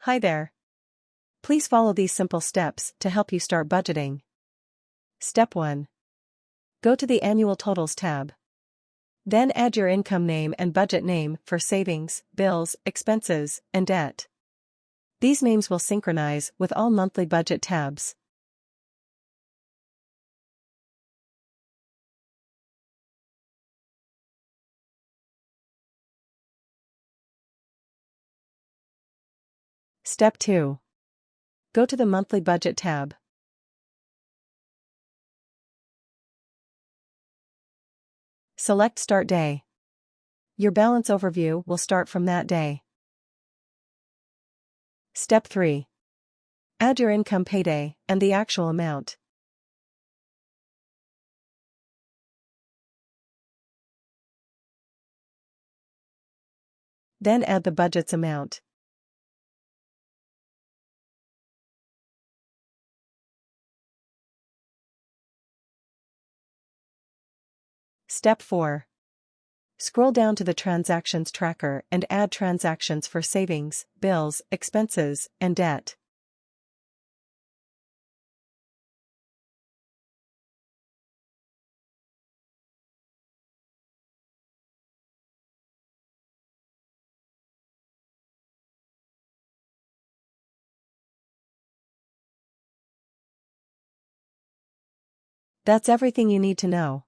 Hi there. Please follow these simple steps to help you start budgeting. Step 1. Go to the Annual Totals tab. Then add your income name and budget name for savings, bills, expenses, and debt. These names will synchronize with all monthly budget tabs. Step 2. Go to the Monthly Budget tab. Select Start Day. Your balance overview will start from that day. Step 3. Add your income payday and the actual amount. Then add the budget's amount. Step 4. Scroll down to the Transactions tracker and add transactions for savings, bills, expenses, and debt. That's everything you need to know.